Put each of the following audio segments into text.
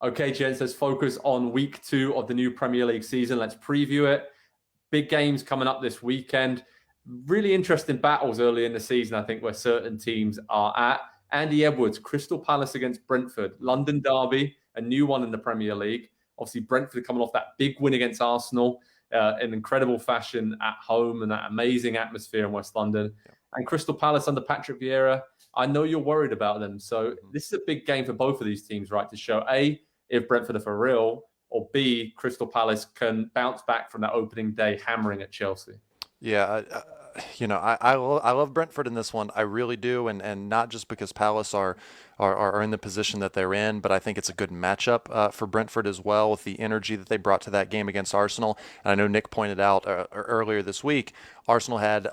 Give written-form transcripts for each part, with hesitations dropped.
Okay, gents, let's focus on week 2 of the new Premier League season. Let's preview it. Big games coming up this weekend. Really interesting battles early in the season, I think, where certain teams are at. Andy Edwards, Crystal Palace against Brentford, London derby, a new one in the Premier League. Obviously, Brentford coming off that big win against Arsenal in incredible fashion at home and that amazing atmosphere in West London. And Crystal Palace under Patrick Vieira, I know you're worried about them. So this is a big game for both of these teams, right? To show, A, if Brentford are for real, or B, Crystal Palace can bounce back from that opening day hammering at Chelsea. Yeah, I love Brentford in this one. I really do, and not just because Palace are in the position that they're in, but I think it's a good matchup for Brentford as well with the energy that they brought to that game against Arsenal. And I know Nick pointed out earlier this week, Arsenal had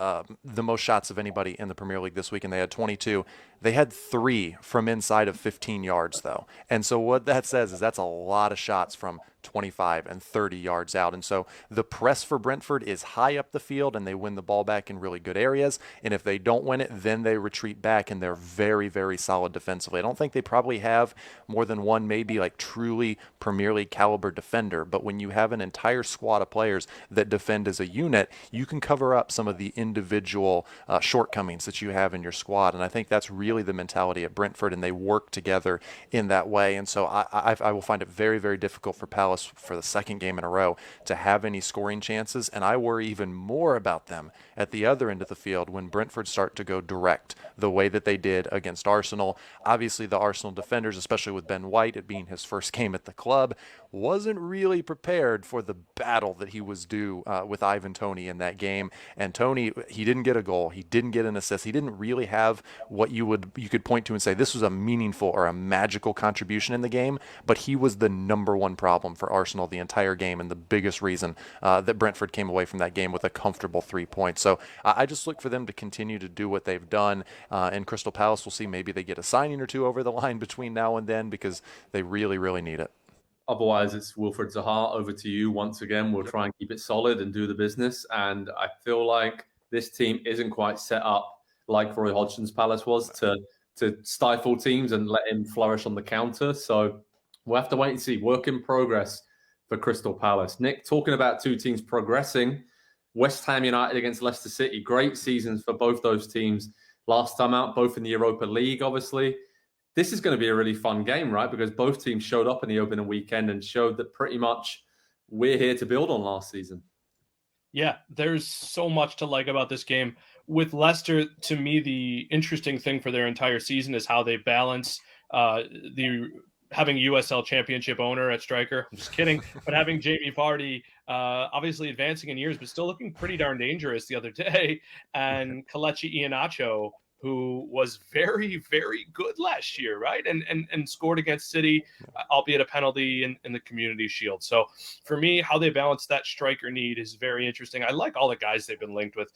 the most shots of anybody in the Premier League this week, and they had 22. They had 3 from inside of 15 yards, though. And so what that says is that's a lot of shots from 25 and 30 yards out. And so the press for Brentford is high up the field, and they win the ball back in really good areas. And if they don't win it, then they retreat back, and they're very, very solid defensively. I don't think they probably have more than one, maybe like truly Premier League caliber defender. But when you have an entire squad of players that defend as a unit, you can cover up some of the individual shortcomings that you have in your squad. And I think that's really the mentality at Brentford, and they work together in that way. And so I will find it very, very difficult for Palace for the second game in a row to have any scoring chances. And I worry even more about them at the other end of the field when Brentford start to go direct the way that they did against Arsenal. Obviously, the Arsenal defenders, especially with Ben White, it being his first game at the club, wasn't really prepared for the battle that he was due with Ivan Toney in that game. And Toney, he didn't get a goal. He didn't get an assist. He didn't really have what you could point to and say this was a meaningful or a magical contribution in the game, but he was the number one problem for Arsenal the entire game and the biggest reason that Brentford came away from that game with a comfortable 3 points. So I just look for them to continue to do what they've done. And Crystal Palace, we'll see, maybe they get a signing or two over the line between now and then because they really, really need it. Otherwise, it's Wilfred Zaha. Over to you once again. We'll try and keep it solid and do the business. And I feel like this team isn't quite set up like Roy Hodgson's Palace was to stifle teams and let him flourish on the counter. So we'll have to wait and see. Work in progress for Crystal Palace. Nick, talking about two teams progressing, West Ham United against Leicester City. Great seasons for both those teams. Last time out, both in the Europa League, obviously. This is going to be a really fun game, right? Because both teams showed up in the opening weekend and showed that pretty much we're here to build on last season. Yeah, there's so much to like about this game. With Leicester, to me, the interesting thing for their entire season is how they balance the having USL Championship owner at striker. I'm just kidding. But having Jamie Vardy obviously advancing in years, but still looking pretty darn dangerous the other day. And Kelechi Iheanacho, who was very, very good last year, right? And scored against City, albeit a penalty in the Community Shield. So for me, how they balance that striker need is very interesting. I like all the guys they've been linked with.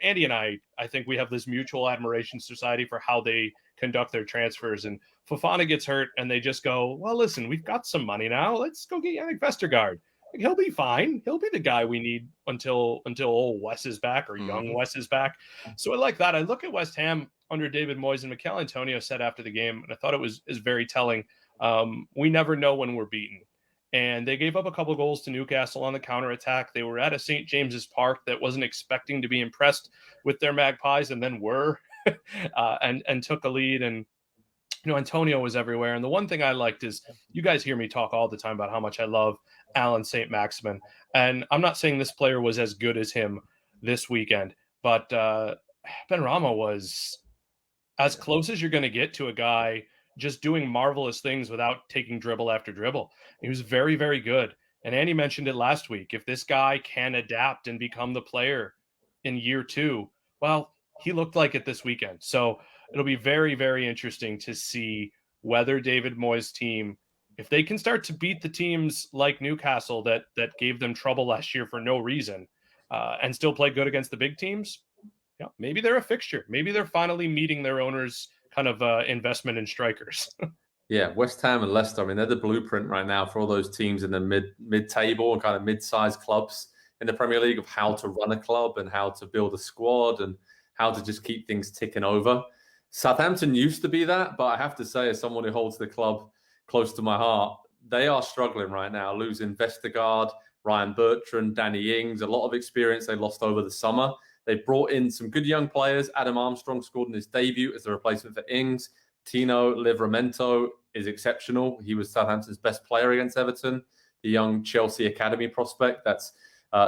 Andy and I think we have this mutual admiration society for how they conduct their transfers. And Fofana gets hurt and they just go, well, listen, we've got some money now. Let's go get Yannick Vestergaard. He'll be fine. He'll be the guy we need until old Wes is back or young Wes is back. So I like that. I look at West Ham under David Moyes, and Mikel Antonio said after the game, and I thought it was very telling. We never know when we're beaten. And they gave up a couple goals to Newcastle on the counterattack. They were at a St. James's Park that wasn't expecting to be impressed with their Magpies and then were and took a lead. And Antonio was everywhere. And the one thing I liked is you guys hear me talk all the time about how much I love Alan St. Maximin. And I'm not saying this player was as good as him this weekend, but Benrahma was as close as you're going to get to a guy just doing marvelous things without taking dribble after dribble. He was very, very good. And Andy mentioned it last week. If this guy can adapt and become the player in year 2, well, he looked like it this weekend. So it'll be very, very interesting to see whether David Moyes' team, if they can start to beat the teams like Newcastle that gave them trouble last year for no reason, and still play good against the big teams, maybe they're a fixture. Maybe they're finally meeting their owner's kind of investment in strikers. Yeah, West Ham and Leicester, I mean, they're the blueprint right now for all those teams in the mid-table and kind of mid-sized clubs in the Premier League of how to run a club and how to build a squad and how to just keep things ticking over. Southampton used to be that, but I have to say, as someone who holds the club close to my heart, they are struggling right now, losing Vestergaard, Ryan Bertrand, Danny Ings, a lot of experience they lost over the summer. They've brought in some good young players. Adam Armstrong scored in his debut as a replacement for Ings. Tino Livramento is exceptional. He was Southampton's best player against Everton, the young Chelsea Academy prospect that's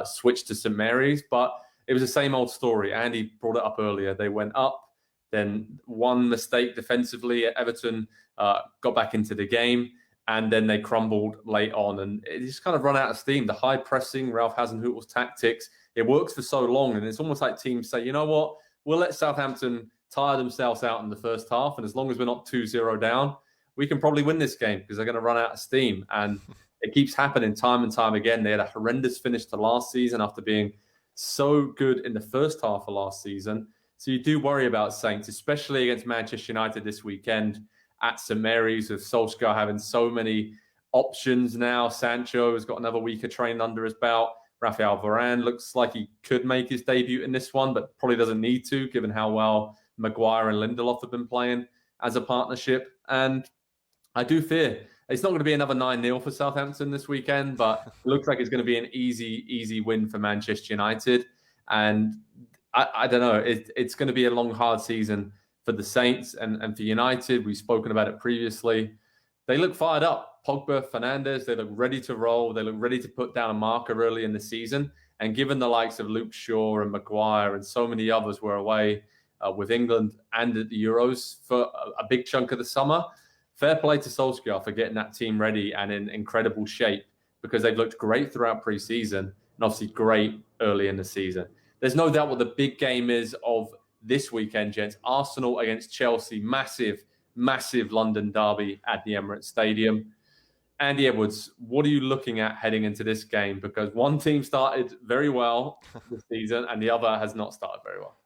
switched to St Mary's. But it was the same old story. Andy brought it up earlier. They went up, then one mistake defensively at Everton, got back into the game, and then they crumbled late on. And it just kind of run out of steam. The high pressing, Ralph Hasenhüttl's tactics, it works for so long. And it's almost like teams say, you know what, we'll let Southampton tire themselves out in the first half. And as long as we're not 2-0 down, we can probably win this game because they're going to run out of steam. And it keeps happening time and time again. They had a horrendous finish to last season after being so good in the first half of last season. So you do worry about Saints, especially against Manchester United this weekend at St Mary's, with Solskjaer having so many options now. Sancho has got another week of training under his belt. Rafael Varane looks like he could make his debut in this one, but probably doesn't need to, given how well Maguire and Lindelof have been playing as a partnership. And I do fear it's not going to be another 9-0 for Southampton this weekend, but it looks like it's going to be an easy win for Manchester United. And I don't know, it's going to be a long, hard season for the Saints and for United. We've spoken about it previously. They look fired up. Pogba, Fernandes, they look ready to roll. They look ready to put down a marker early in the season. And given the likes of Luke Shaw and Maguire and so many others were away with England and at the Euros for a big chunk of the summer, fair play to Solskjaer for getting that team ready and in incredible shape, because they've looked great throughout pre-season and obviously great early in the season. There's no doubt what the big game is of this weekend, gents. Arsenal against Chelsea, massive London derby at the Emirates Stadium. Andy Edwards, what are you looking at heading into this game? Because one team started very well this season and the other has not started very well.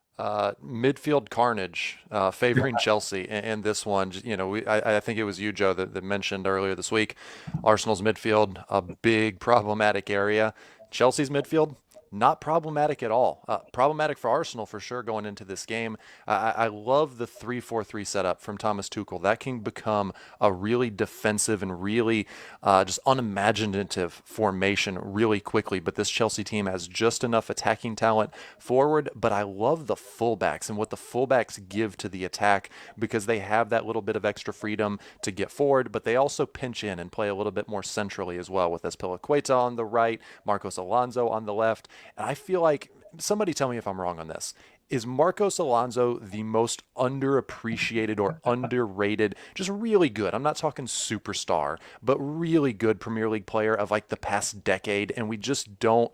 Midfield carnage favoring Chelsea in this one. You know, I think it was you, Joe, that mentioned earlier this week, Arsenal's midfield, a big problematic area. Chelsea's midfield, not problematic at all. Problematic for Arsenal for sure going into this game. I love the 3-4-3 setup from Thomas Tuchel. That can become a really defensive and really just unimaginative formation really quickly. But this Chelsea team has just enough attacking talent forward. But I love the fullbacks and what the fullbacks give to the attack, because they have that little bit of extra freedom to get forward, but they also pinch in and play a little bit more centrally as well, with Azpilicueta on the right, Marcos Alonso on the left. And I feel like, somebody tell me if I'm wrong on this, is Marcos Alonso the most underappreciated or underrated, just really good, I'm not talking superstar, but really good Premier League player of like the past decade? And we just don't,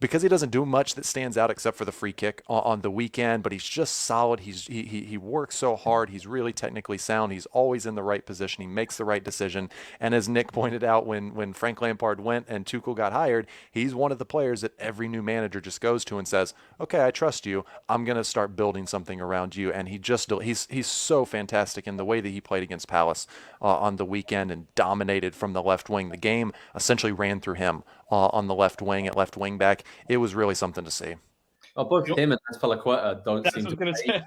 because he doesn't do much that stands out except for the free kick on the weekend, but he's just solid. He works so hard. He's really technically sound. He's always in the right position. He makes the right decision. And as Nick pointed out, when Frank Lampard went and Tuchel got hired, he's one of the players that every new manager just goes to and says, okay, I trust you. I'm going to start building something around you. And he's so fantastic in the way that he played against Palace on the weekend and dominated from the left wing. The game essentially ran through him on the left wing at left wing back. It was really something to see. Well, both him and Azpilicueta don't seem to age.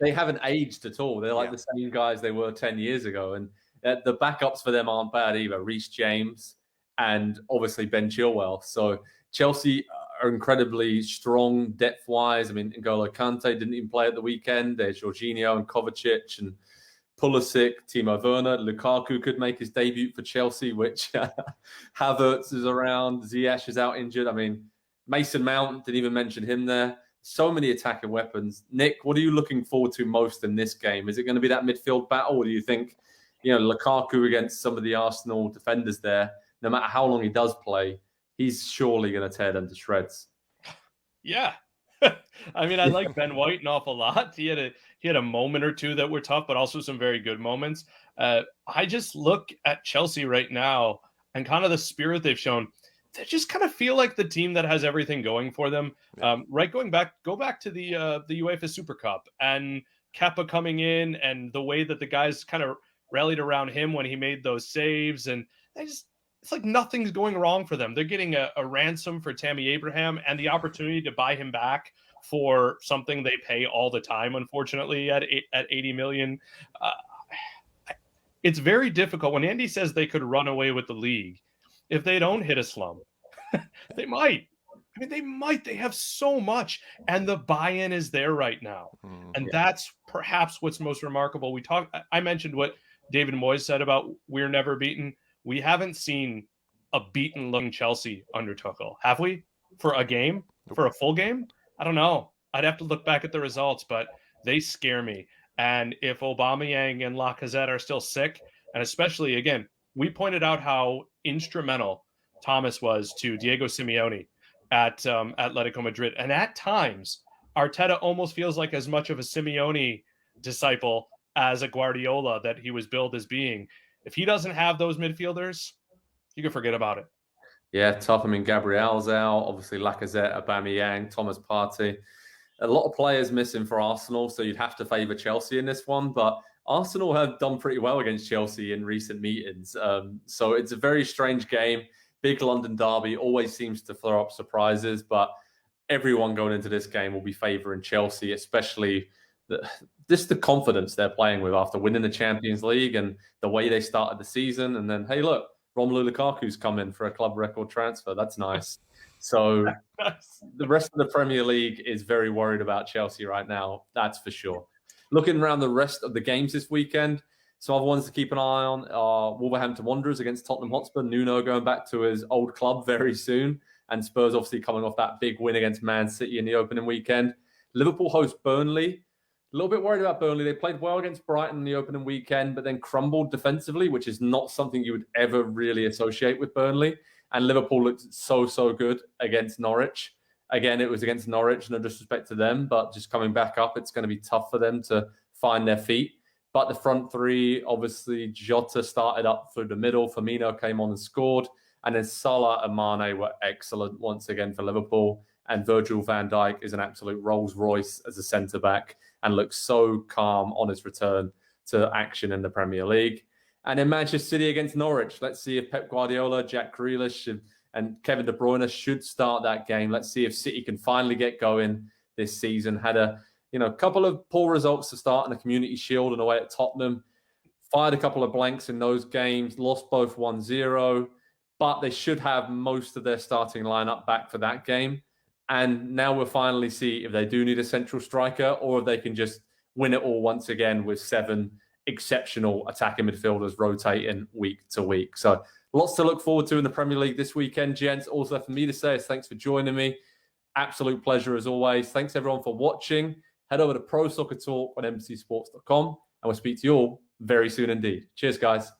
They haven't aged at all. They're like the same guys they were 10 years ago. And the backups for them aren't bad either. Reece James and obviously Ben Chilwell. So Chelsea are incredibly strong depth-wise. I mean, N'Golo Kante didn't even play at the weekend. There's Jorginho and Kovacic and Pulisic, Timo Werner. Lukaku could make his debut for Chelsea, which Havertz is around. Ziyech is out injured. I mean, Mason Mount, didn't even mention him there. So many attacking weapons. Nick, what are you looking forward to most in this game? Is it going to be that midfield battle, or do you think, Lukaku against some of the Arsenal defenders there, no matter how long he does play, he's surely going to tear them to shreds? Yeah. I mean, I like Ben White an awful lot. He had a moment or two that were tough, but also some very good moments. I just look at Chelsea right now and kind of the spirit they've shown. They just kind of feel like the team that has everything going for them. Right, go back to the UEFA Super Cup and Kepa coming in and the way that the guys kind of rallied around him when he made those saves, and it's like nothing's going wrong for them. They're getting a ransom for Tammy Abraham and the opportunity to buy him back for something they pay all the time, unfortunately, at 80 million. it's very difficult when Andy says they could run away with the league. If they don't hit a slump, they might. I mean, they might. They have so much, and the buy-in is there right now, and that's perhaps what's most remarkable. I mentioned what David Moyes said about we're never beaten. We haven't seen a beaten-looking Chelsea under Tuchel, have we? For a game, for a full game? I don't know. I'd have to look back at the results, but they scare me. And if Aubameyang and Lacazette are still sick, and especially again, we pointed out how instrumental Thomas was to Diego Simeone at Atletico Madrid. And at times, Arteta almost feels like as much of a Simeone disciple as a Guardiola that he was billed as being. If he doesn't have those midfielders, you can forget about it. Yeah, tough. I mean, Gabriel's out. Obviously, Lacazette, Aubameyang, Thomas Partey. A lot of players missing for Arsenal, so you'd have to favour Chelsea in this one. But Arsenal have done pretty well against Chelsea in recent meetings. So it's a very strange game. Big London derby always seems to throw up surprises, but everyone going into this game will be favouring Chelsea, especially the confidence they're playing with after winning the Champions League and the way they started the season. And then, hey, look, Romelu Lukaku's come in for a club record transfer. That's nice. So the rest of the Premier League is very worried about Chelsea right now. That's for sure. Looking around the rest of the games this weekend, some other ones to keep an eye on are Wolverhampton Wanderers against Tottenham Hotspur. Nuno going back to his old club very soon. And Spurs obviously coming off that big win against Man City in the opening weekend. Liverpool host Burnley. A little bit worried about Burnley. They played well against Brighton in the opening weekend, but then crumbled defensively, which is not something you would ever really associate with Burnley. And Liverpool looked so good against Norwich. Again, it was against Norwich, no disrespect to them, but just coming back up, it's going to be tough for them to find their feet. But the front three, obviously, Jota started up through the middle. Firmino came on and scored. And then Salah and Mane were excellent once again for Liverpool. And Virgil van Dijk is an absolute Rolls Royce as a centre-back and looks so calm on his return to action in the Premier League. And in Manchester City against Norwich, let's see if Pep Guardiola, Jack Grealish, and Kevin De Bruyne should start that game. Let's see if City can finally get going this season. Had a couple of poor results to start in the Community Shield and away at Tottenham. Fired a couple of blanks in those games, lost both 1-0, but they should have most of their starting lineup back for that game. And now we'll finally see if they do need a central striker or if they can just win it all once again with 7 exceptional attacking midfielders rotating week to week. So lots to look forward to in the Premier League this weekend, gents. All left for me to say is thanks for joining me. Absolute pleasure as always. Thanks everyone for watching. Head over to Pro Soccer Talk on NBCSports.com and we'll speak to you all very soon indeed. Cheers, guys.